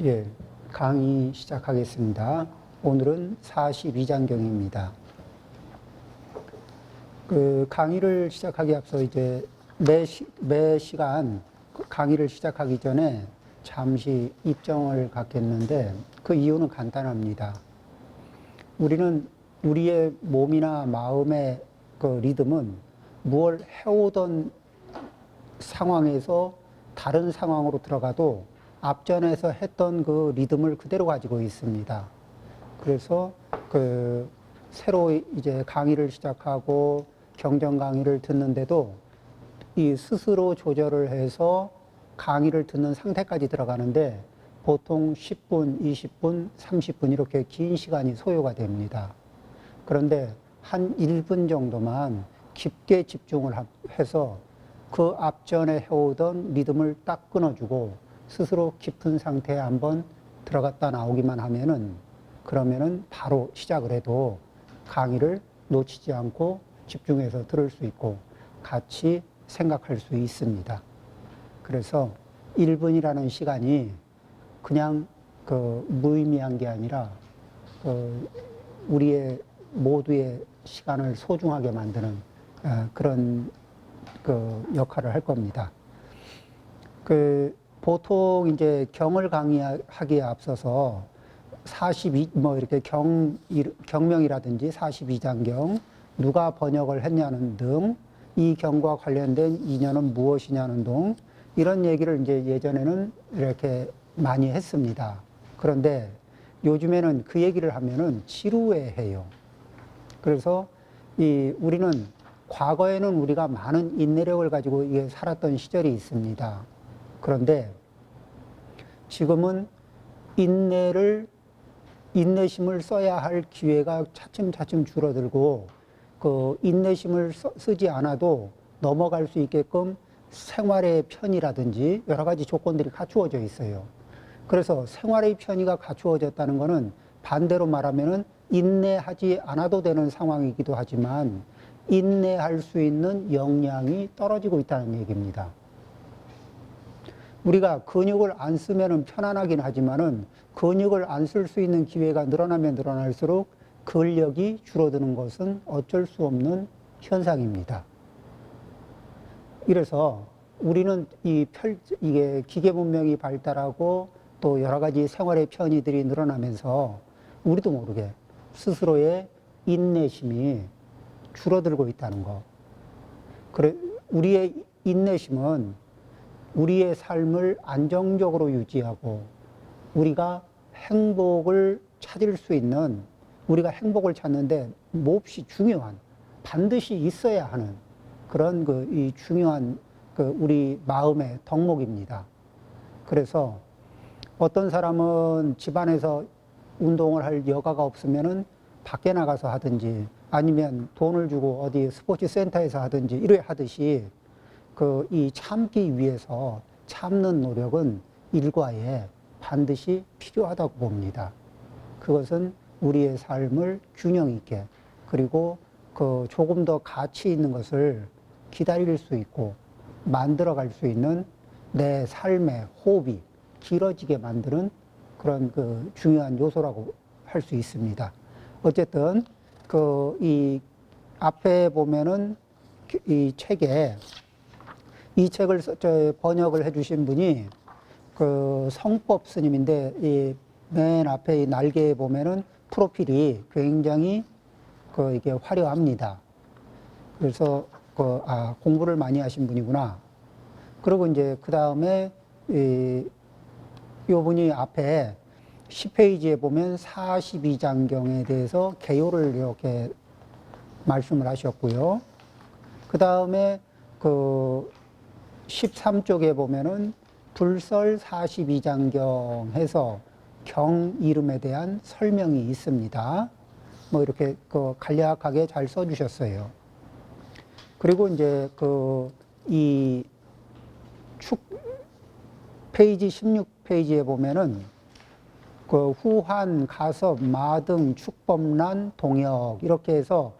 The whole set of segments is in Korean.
예, 강의 시작하겠습니다. 오늘은 42장경입니다. 강의를 시작하기 앞서 이제 매 시간 강의를 시작하기 전에 잠시 입정을 갖겠는데 그 이유는 간단합니다. 우리는 우리의 몸이나 마음의 그 리듬은 무엇을 해오던 상황에서 다른 상황으로 들어가도 앞전에서 했던 그 리듬을 그대로 가지고 있습니다. 그래서 새로 이제 강의를 시작하고 경전 강의를 듣는데도 이 스스로 조절을 해서 강의를 듣는 상태까지 들어가는데 보통 10분, 20분, 30분 이렇게 긴 시간이 소요가 됩니다. 그런데 한 1분 정도만 깊게 집중을 해서 그 앞전에 해오던 리듬을 딱 끊어주고 스스로 깊은 상태에 한번 들어갔다 나오기만 하면은 그러면은 바로 시작을 해도 강의를 놓치지 않고 집중해서 들을 수 있고 같이 생각할 수 있습니다. 그래서 1분이라는 시간이 그냥 무의미한 게 아니라 우리의 모두의 시간을 소중하게 만드는 그런 역할을 할 겁니다. 보통 이제 경을 강의하기에 앞서서 이렇게 경명이라든지 42장경, 누가 번역을 했냐는 등, 이 경과 관련된 인연은 무엇이냐는 등, 이런 얘기를 이제 예전에는 이렇게 많이 했습니다. 그런데 요즘에는 그 얘기를 하면은 지루해해요. 그래서 우리는 과거에는 우리가 많은 인내력을 가지고 살았던 시절이 있습니다. 그런데 지금은 인내심을 써야 할 기회가 차츰차츰 줄어들고 그 인내심을 쓰지 않아도 넘어갈 수 있게끔 생활의 편의라든지 여러 가지 조건들이 갖추어져 있어요. 그래서 생활의 편의가 갖추어졌다는 것은 반대로 말하면은 인내하지 않아도 되는 상황이기도 하지만 인내할 수 있는 역량이 떨어지고 있다는 얘기입니다. 우리가 근육을 안 쓰면은 편안하긴 하지만은 근육을 안 쓸 수 있는 기회가 늘어나면 늘어날수록 근력이 줄어드는 것은 어쩔 수 없는 현상입니다. 이래서 우리는 이게 기계 문명이 발달하고 또 여러 가지 생활의 편의들이 늘어나면서 우리도 모르게 스스로의 인내심이 줄어들고 있다는 거. 그래, 우리의 인내심은 우리의 삶을 안정적으로 유지하고 우리가 행복을 찾을 수 있는, 우리가 행복을 찾는데 몹시 중요한, 반드시 있어야 하는 그런 이 중요한 우리 마음의 덕목입니다. 그래서 어떤 사람은 집안에서 운동을 할 여가가 없으면은 밖에 나가서 하든지 아니면 돈을 주고 어디 스포츠 센터에서 하든지 이래 하듯이 이 참기 위해서 참는 노력은 일과에 반드시 필요하다고 봅니다. 그것은 우리의 삶을 균형 있게 그리고 조금 더 가치 있는 것을 기다릴 수 있고 만들어 갈 수 있는 내 삶의 호흡이 길어지게 만드는 그런 중요한 요소라고 할 수 있습니다. 어쨌든 이 앞에 보면은 이 책에 이 책을 번역을 해주신 분이 성법 스님인데 이 맨 앞에 이 날개에 보면은 프로필이 굉장히 이게 화려합니다. 그래서 공부를 많이 하신 분이구나. 그리고 이제 그 다음에 요 분이 앞에 10페이지에 보면 42장경에 대해서 개요를 이렇게 말씀을 하셨고요. 그 다음에 13쪽에 보면은 불설 42장경 해서 경 이름에 대한 설명이 있습니다. 뭐 이렇게 간략하게 잘 써주셨어요. 그리고 이제 이 페이지 16페이지에 보면은 후한, 가섭, 마등, 축법란, 동역 이렇게 해서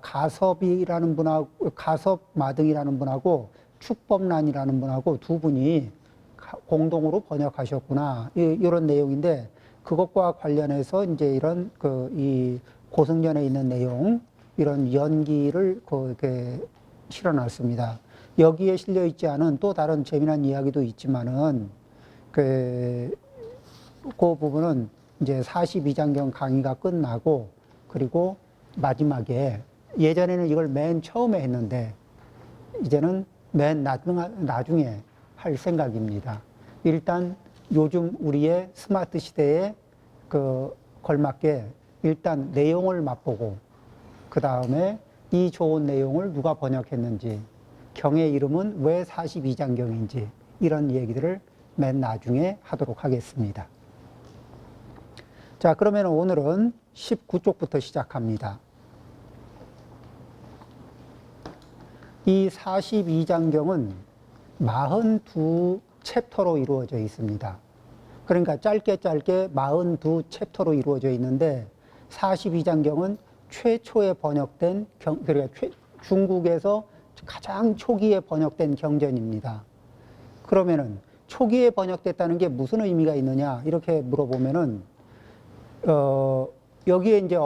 가섭이라는 분하고 가섭, 마등이라는 분하고 축법란이라는 분하고 두 분이 공동으로 번역하셨구나. 이런 내용인데 그것과 관련해서 이제 이런 이 고승전에 있는 내용, 이런 연기를 이렇게 실어놨습니다. 여기에 실려 있지 않은 또 다른 재미난 이야기도 있지만은 그 부분은 이제 42장경 강의가 끝나고 그리고 마지막에 예전에는 이걸 맨 처음에 했는데 이제는 맨 나중에 할 생각입니다. 일단 요즘 우리의 스마트 시대에 걸맞게 일단 내용을 맛보고 그 다음에 이 좋은 내용을 누가 번역했는지, 경의 이름은 왜 42장경인지 이런 얘기들을 맨 나중에 하도록 하겠습니다. 자, 그러면 오늘은 19쪽부터 시작합니다. 이 42장경은 42 챕터로 이루어져 있습니다. 그러니까 짧게 42 챕터로 이루어져 있는데 42장경은 최초에 번역된 그러니까 중국에서 가장 초기에 번역된 경전입니다. 그러면은 초기에 번역됐다는 게 무슨 의미가 있느냐 이렇게 물어보면은 여기에 이제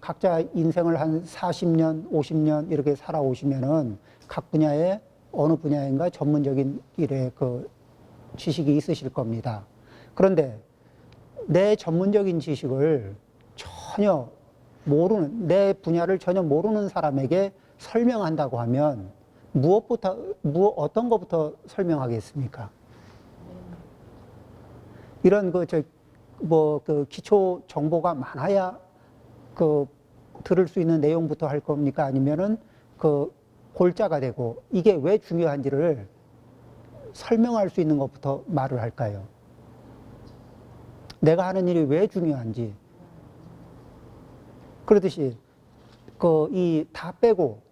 각자 인생을 한 40년, 50년 이렇게 살아오시면은 각 분야에 어느 분야인가 전문적인 일에 지식이 있으실 겁니다. 그런데 내 전문적인 지식을 전혀 모르는, 내 분야를 전혀 모르는 사람에게 설명한다고 하면 어떤 것부터 설명하겠습니까? 이런 기초 정보가 많아야 들을 수 있는 내용부터 할 겁니까? 아니면은 골자가 되고 이게 왜 중요한지를 설명할 수 있는 것부터 말을 할까요? 내가 하는 일이 왜 중요한지. 그러듯이 다 빼고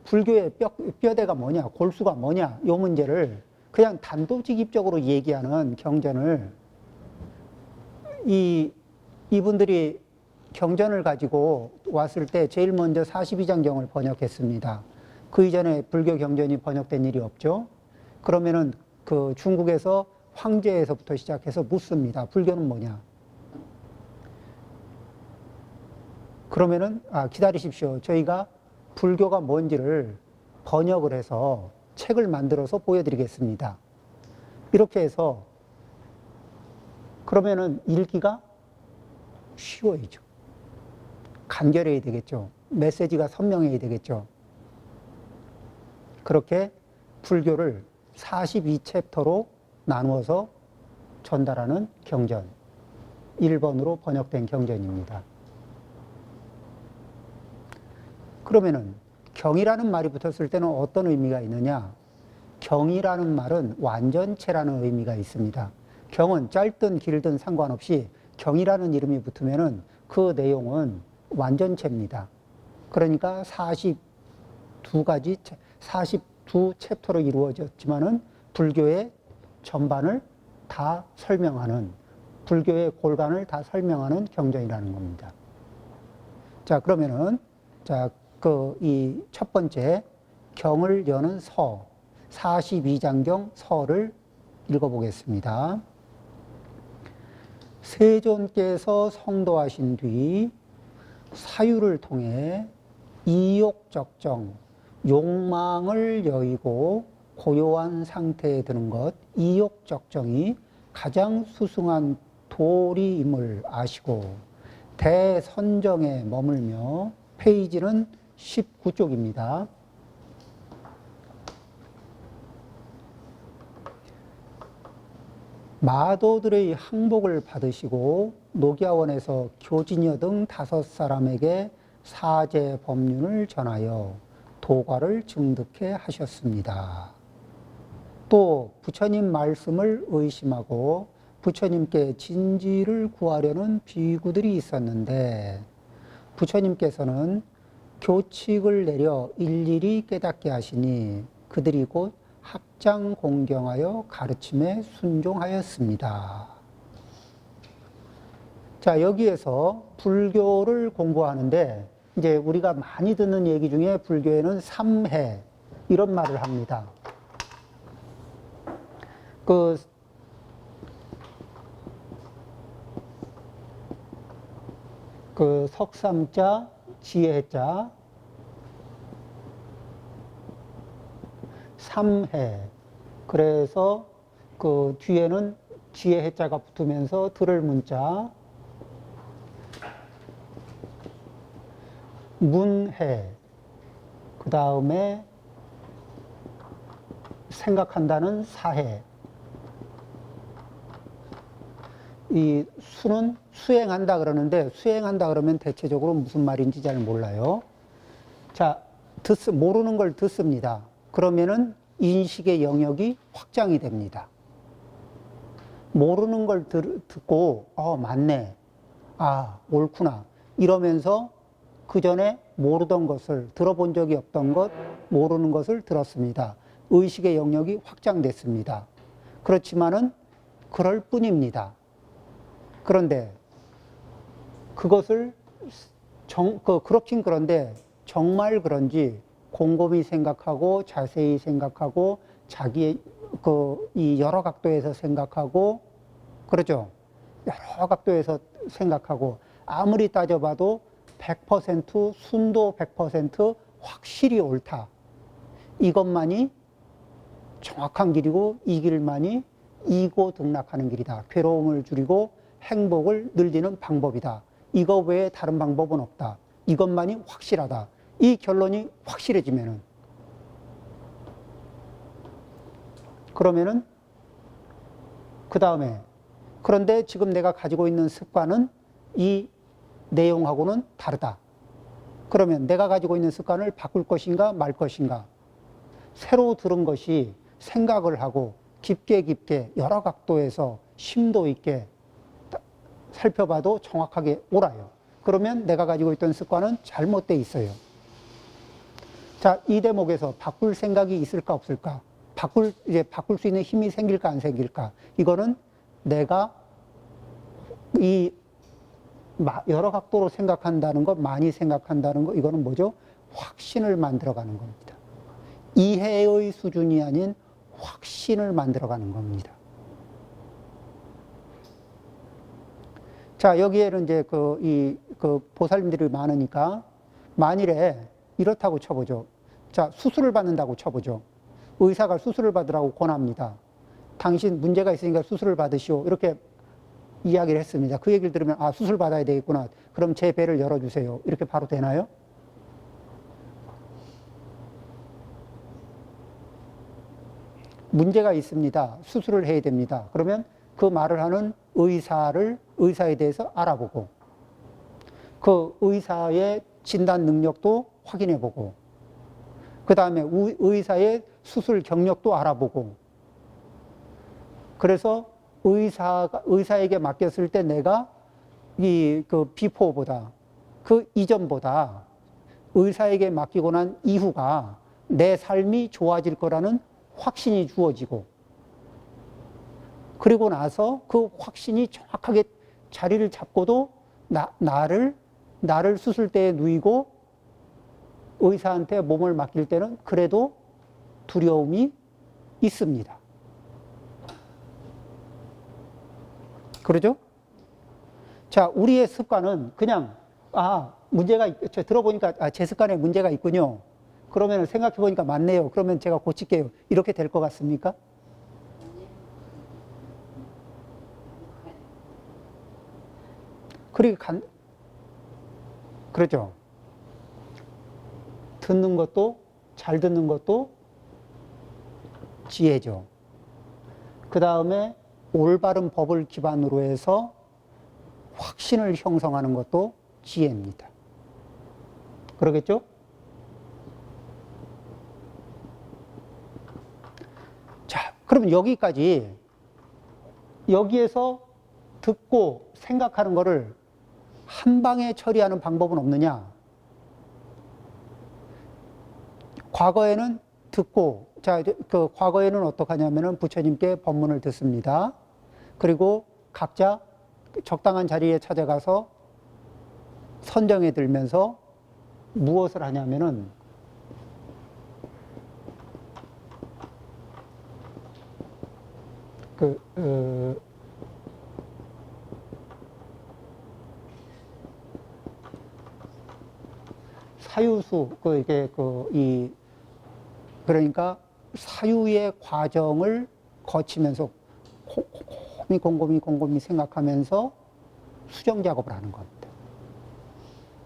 불교의 뼈대가 뭐냐, 골수가 뭐냐, 요 문제를 그냥 단도직입적으로 얘기하는 경전을 이분들이 경전을 가지고 왔을 때 제일 먼저 42장경을 번역했습니다. 그 이전에 불교 경전이 번역된 일이 없죠. 그러면은 중국에서 황제에서부터 시작해서 묻습니다. 불교는 뭐냐? 그러면은 기다리십시오. 저희가 불교가 뭔지를 번역을 해서 책을 만들어서 보여드리겠습니다. 이렇게 해서 그러면은 읽기가 쉬워지죠. 간결해야 되겠죠. 메시지가 선명해야 되겠죠. 그렇게 불교를 42챕터로 나누어서 전달하는 경전, 일본어로 번역된 경전입니다. 그러면은 경이라는 말이 붙었을 때는 어떤 의미가 있느냐? 경이라는 말은 완전체라는 의미가 있습니다. 경은 짧든 길든 상관없이 경이라는 이름이 붙으면은 그 내용은 완전체입니다. 그러니까 42 챕터로 이루어졌지만은 불교의 전반을 다 설명하는, 불교의 골간을 다 설명하는 경전이라는 겁니다. 자, 그러면은, 이 첫 번째, 경을 여는 서, 42장경 서를 읽어보겠습니다. 세존께서 성도하신 뒤 사유를 통해 이욕적정, 욕망을 여의고 고요한 상태에 드는 것, 이욕적정이 가장 수승한 도리임을 아시고 대선정에 머물며, 페이지는 19쪽입니다. 마도들의 항복을 받으시고 녹야원에서 교진여 등 5사람에게 사제 법륜을 전하여 도과를 증득해 하셨습니다. 또 부처님 말씀을 의심하고 부처님께 진지를 구하려는 비구들이 있었는데 부처님께서는 교칙을 내려 일일이 깨닫게 하시니 그들이 곧 합장 공경하여 가르침에 순종하였습니다. 자, 여기에서 불교를 공부하는데 이제 우리가 많이 듣는 얘기 중에 불교에는 삼해 이런 말을 합니다. 그 석삼자, 지혜자, 삼해. 그래서 그 뒤에는 지혜 해자가 붙으면서 들을 문자, 문해. 그 다음에 생각한다는 사해. 이 수는 수행한다 그러는데 수행한다 그러면 대체적으로 무슨 말인지 잘 몰라요. 자, 모르는 걸 듣습니다. 그러면은 인식의 영역이 확장이 됩니다. 모르는 걸 듣고 맞네. 아, 옳구나. 이러면서 그 전에 모르던 것을 들어본 적이 없던 것, 모르는 것을 들었습니다. 의식의 영역이 확장됐습니다. 그렇지만은 그럴 뿐입니다. 그런데 그것을 그렇긴 그런데 정말 그런지 곰곰이 생각하고 자세히 생각하고 자기의 이 여러 각도에서 생각하고 그러죠. 여러 각도에서 생각하고 아무리 따져봐도 100% 순도 100% 확실히 옳다. 이것만이 정확한 길이고 이 길만이 이고 등락하는 길이다. 괴로움을 줄이고 행복을 늘리는 방법이다. 이거 외에 다른 방법은 없다. 이것만이 확실하다. 이 결론이 확실해지면은 그러면은 그 다음에 그런데 지금 내가 가지고 있는 습관은 이 내용하고는 다르다. 그러면 내가 가지고 있는 습관을 바꿀 것인가 말 것인가. 새로 들은 것이 생각을 하고 깊게 여러 각도에서 심도 있게 살펴봐도 정확하게 옳아요. 그러면 내가 가지고 있던 습관은 잘못되어 있어요. 자, 이 대목에서 바꿀 생각이 있을까 없을까? 바꿀 수 있는 힘이 생길까 안 생길까? 이거는 내가 이 여러 각도로 생각한다는 것, 많이 생각한다는 것, 이거는 뭐죠? 확신을 만들어가는 겁니다. 이해의 수준이 아닌 확신을 만들어가는 겁니다. 자, 여기에는 이제 보살님들이 많으니까 만일에 이렇다고 쳐보죠. 자, 수술을 받는다고 쳐보죠. 의사가 수술을 받으라고 권합니다. 당신 문제가 있으니까 수술을 받으시오. 이렇게 이야기를 했습니다. 그 얘기를 들으면 아, 수술 받아야 되겠구나. 그럼 제 배를 열어주세요. 이렇게 바로 되나요? 문제가 있습니다. 수술을 해야 됩니다. 그러면 그 말을 하는 의사에 대해서 알아보고 그 의사의 진단 능력도 확인해보고 그 다음에 의사의 수술 경력도 알아보고 그래서 의사에게 맡겼을 때 내가 비포보다 그 이전보다 의사에게 맡기고 난 이후가 내 삶이 좋아질 거라는 확신이 주어지고 그리고 나서 그 확신이 정확하게 자리를 잡고도 나를 수술대에 누이고 의사한테 몸을 맡길 때는 그래도 두려움이 있습니다. 그러죠? 자, 우리의 습관은 그냥 문제가 들어보니까 제 습관에 문제가 있군요. 그러면 생각해 보니까 맞네요. 그러면 제가 고칠게요. 이렇게 될 것 같습니까? 그렇죠. 듣는 것도 잘 듣는 것도 지혜죠. 그 다음에 올바른 법을 기반으로 해서 확신을 형성하는 것도 지혜입니다. 그러겠죠? 자, 그럼 여기에서 듣고 생각하는 거를 한 방에 처리하는 방법은 없느냐? 과거에는 듣고, 과거에는 어떻게 하냐면은 부처님께 법문을 듣습니다. 그리고 각자 적당한 자리에 찾아가서 선정에 들면서 무엇을 하냐면은 사유수, 그러니까 사유의 과정을 거치면서 곰곰이 생각하면서 수정 작업을 하는 겁니다.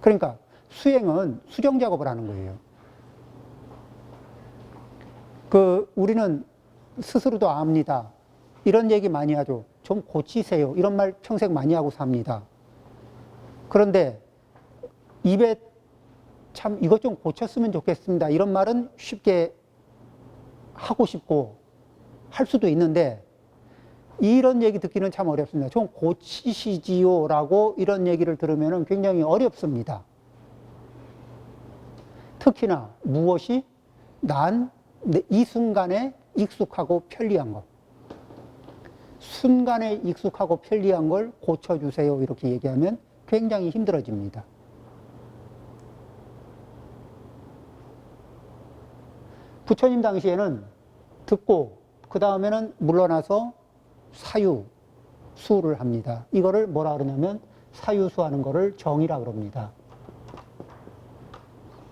그러니까 수행은 수정 작업을 하는 거예요. 우리는 스스로도 압니다. 이런 얘기 많이 하죠. 좀 고치세요. 이런 말 평생 많이 하고 삽니다. 그런데 입에 참 이것 좀 고쳤으면 좋겠습니다. 이런 말은 쉽게 하고 싶고 할 수도 있는데 이런 얘기 듣기는 참 어렵습니다. 좀 고치시지요 라고 이런 얘기를 들으면 굉장히 어렵습니다. 특히나 무엇이 난 이 순간에 익숙하고 편리한 것. 순간에 익숙하고 편리한 걸 고쳐주세요. 이렇게 얘기하면 굉장히 힘들어집니다. 부처님 당시에는 듣고 그 다음에는 물러나서 사유수를 합니다. 이거를 뭐라 그러냐면 사유수하는 거를 정이라 그럽니다.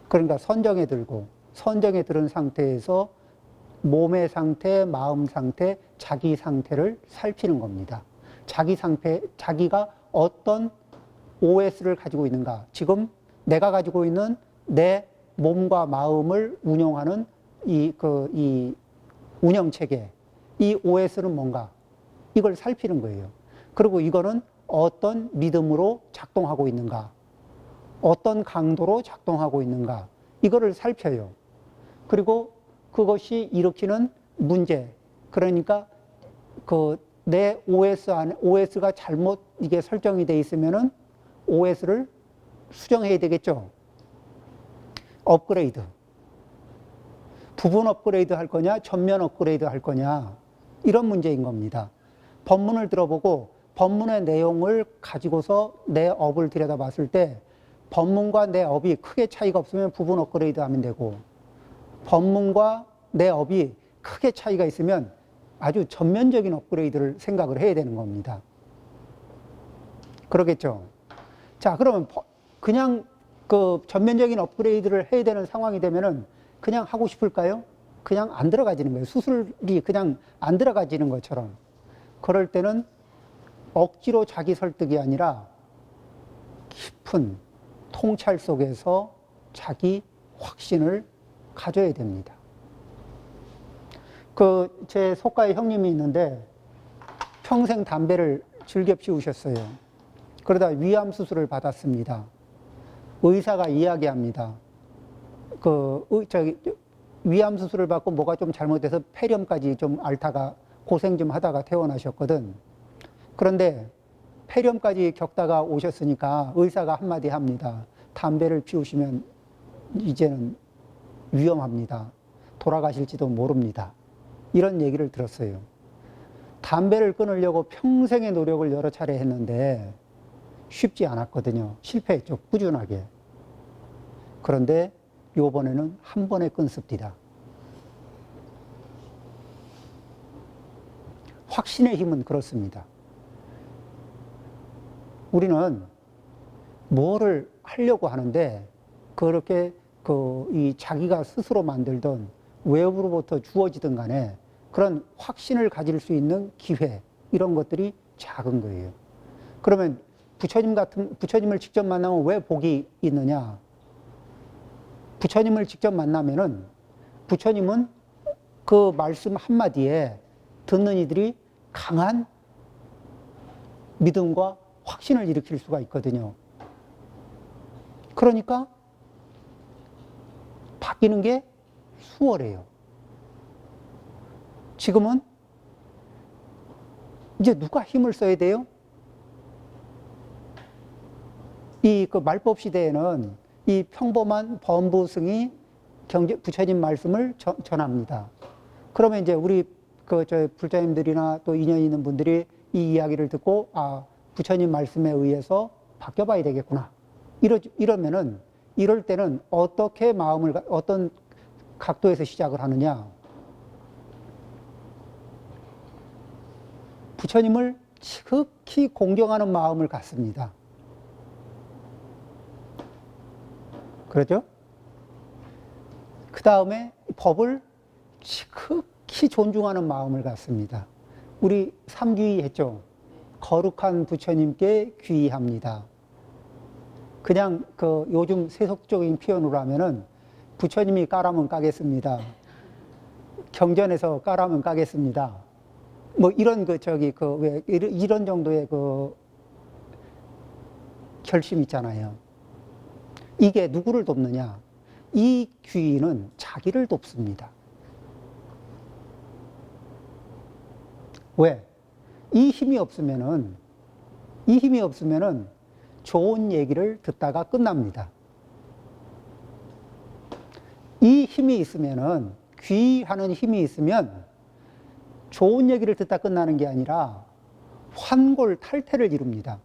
그러니까 선정에 들은 상태에서 몸의 상태, 마음 상태, 자기 상태를 살피는 겁니다. 자기 상태, 자기가 어떤 OS를 가지고 있는가. 지금 내가 가지고 있는 내 몸과 마음을 운영하는 이 운영체계, 이 OS는 뭔가. 이걸 살피는 거예요. 그리고 이거는 어떤 리듬으로 작동하고 있는가. 어떤 강도로 작동하고 있는가. 이거를 살펴요. 그리고 그것이 일으키는 문제. 그러니까 내 OS 안에, OS가 잘못 이게 설정이 돼 있으면은 OS를 수정해야 되겠죠. 업그레이드. 부분 업그레이드 할 거냐, 전면 업그레이드 할 거냐. 이런 문제인 겁니다. 법문을 들어보고 법문의 내용을 가지고서 내 업을 들여다봤을 때 법문과 내 업이 크게 차이가 없으면 부분 업그레이드 하면 되고 법문과 내 업이 크게 차이가 있으면 아주 전면적인 업그레이드를 생각을 해야 되는 겁니다. 그러겠죠. 자, 그러면 그냥 전면적인 업그레이드를 해야 되는 상황이 되면은 그냥 하고 싶을까요? 그냥 안 들어가지는 거예요. 수술이 그냥 안 들어가지는 것처럼. 그럴 때는 억지로 자기 설득이 아니라 깊은 통찰 속에서 자기 확신을 가져야 됩니다. 제 속가의 형님이 있는데 평생 담배를 즐겨 피우셨어요. 그러다 위암 수술을 받았습니다. 의사가 이야기합니다. 위암 수술을 받고 뭐가 좀 잘못돼서 폐렴까지 좀 앓다가 고생 좀 하다가 퇴원하셨거든. 그런데 폐렴까지 겪다가 오셨으니까 의사가 한마디 합니다. 담배를 피우시면 이제는 위험합니다. 돌아가실지도 모릅니다. 이런 얘기를 들었어요. 담배를 끊으려고 평생의 노력을 여러 차례 했는데 쉽지 않았거든요. 실패했죠. 꾸준하게. 그런데 요번에는 한 번에 끊습니다. 확신의 힘은 그렇습니다. 우리는 뭐를 하려고 하는데 그렇게 이 자기가 스스로 만들던 외부로부터 주어지든 간에 그런 확신을 가질 수 있는 기회, 이런 것들이 작은 거예요. 그러면 부처님을 직접 만나면 왜 복이 있느냐? 부처님을 직접 만나면은 부처님은 그 말씀 한마디에 듣는 이들이 강한 믿음과 확신을 일으킬 수가 있거든요. 그러니까 바뀌는 게 수월해요. 지금은 이제 누가 힘을 써야 돼요? 말법 시대에는 이 평범한 범부승이 부처님 말씀을 전합니다. 그러면 이제 우리 불자님들이나 또 인연이 있는 분들이 이 이야기를 듣고 부처님 말씀에 의해서 바뀌어봐야 되겠구나. 이러면은 이럴 때는 어떻게 어떤 각도에서 시작을 하느냐? 부처님을 지극히 공경하는 마음을 갖습니다. 그렇죠? 그 다음에 법을 극히 존중하는 마음을 갖습니다. 우리 삼귀 했죠. 거룩한 부처님께 귀의합니다. 그냥 그 요즘 세속적인 표현으로 하면은 부처님이 까라면 까겠습니다. 경전에서 까라면 까겠습니다. 뭐 이런 왜 이런 정도의 그 결심 있잖아요. 이게 누구를 돕느냐? 이 귀의는 자기를 돕습니다. 왜? 이 힘이 없으면은 좋은 얘기를 듣다가 끝납니다. 이 힘이 있으면은, 귀하는 힘이 있으면 좋은 얘기를 듣다 끝나는 게 아니라 환골탈태를 이룹니다.